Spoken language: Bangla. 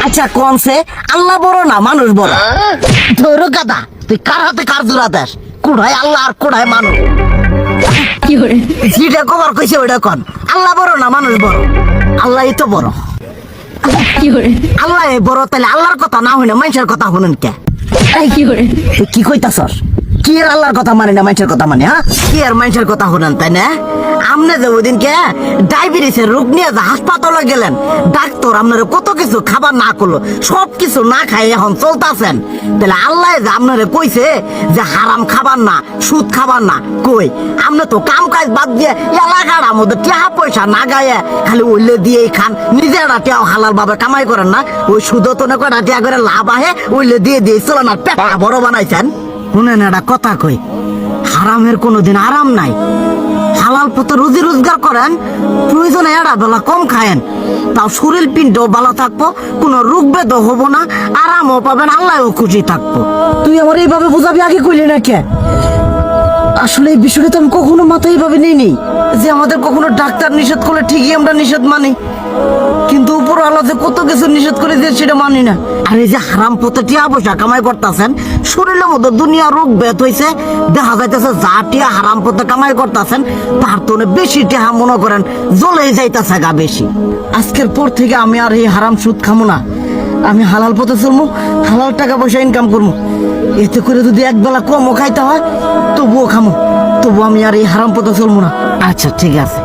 আচ্ছা কোনছে আল্লাহ বড় না মানুষ বড়? ধরো গাদা, তুই কার হাতে কার জোড়া দেশ? কোড়ায় আল্লাহ আর কোড়ায় মানুষ। যেটা কবার কইছে ওইটা কন। আল্লাহ বড় না মানুষ বড়? আল্লাহই তো বড়। আল্লাহ বড়, তাহলে আল্লাহর কথা না হইনা মানুষের কথা শুনেন কে? তুই কি কইতাছস? কি আর আল্লাহর কথা মানে না মানুষের কথা মানে? হ্যাঁ, কি আর মানুষের কথা শুনেন তাই না? আমনে যে ওই দিনকে ডায়াবেটিসের রোগ নিয়ে যে হাসপাতালে গেলেন, ডাক্তার আপনার কত কিছু খাবার না করলো, সব কিছু না খাই এখন চলতেছেন। তাহলে আল্লাহ যে আপনারে কইছে যে হারাম খাবার না, সুদ খাবার না, কই আপনি তো কাম কাজ বাদ দিয়ে এলাকার আমাদের টাকা পয়সা না গায়ে খালি ওইলে দিয়েই খান, নিজেরা টেও হালাল ভাবে কামাই করেন না, ওই সুদও তো না করে টিয়া করে লাভ আহে ওইলে দিয়ে দিয়ে চলেন আর পেটা বড় বানাইছেন। শুনেন একটা কথা কই, হারামের কোনোদিন আরাম নাই। হালাল পথে রুজি রোজগার করেন, প্রয়োজনে এড়া বেলা কম খায়েন, তাও শরীর পিণ্ডও ভালো থাকবো, কোনো রোগ বেদও হবো না, আরামও পাবেন, আল্লাহও খুশি থাকবো। তুই আমার এইভাবে বুঝাবি আগে কইলি না কে? আসলে এই বিষয়টা তো আমি কখনো মাথায় এইভাবে নিইনি যে আমাদের কখনো ডাক্তার নিষেধ করলে ঠিকই আমরা নিষেধ মানি, কিন্তু উপর আল্লাহ যে কত কিছু নিষেধ করে দিয়ে সেটা মানি না। আর এই যে হারাম পথে টিয়া পয়সা কামাই করতেছেন, শরীরের মধ্যে দুনিয়া রোগ ব্যাত হয়েছে, দেখা যাইতেছে যা টিয়া হারাম পথে কামাই করতেছেন তার তো বেশি টিয়া মনে করেন জ্বলে যাইতেছে গা বেশি। আজকের পর থেকে আমি আর এই হারাম সুদ খামো না, আমি হালাল পথে চলবো, হালাল টাকা পয়সা ইনকাম করবো। এতে করে যদি একবেলা কমও খাইতে হয় তবুও খামো, তবু আমি আর এই হারাম পথে চলবো না। আচ্ছা ঠিক আছে।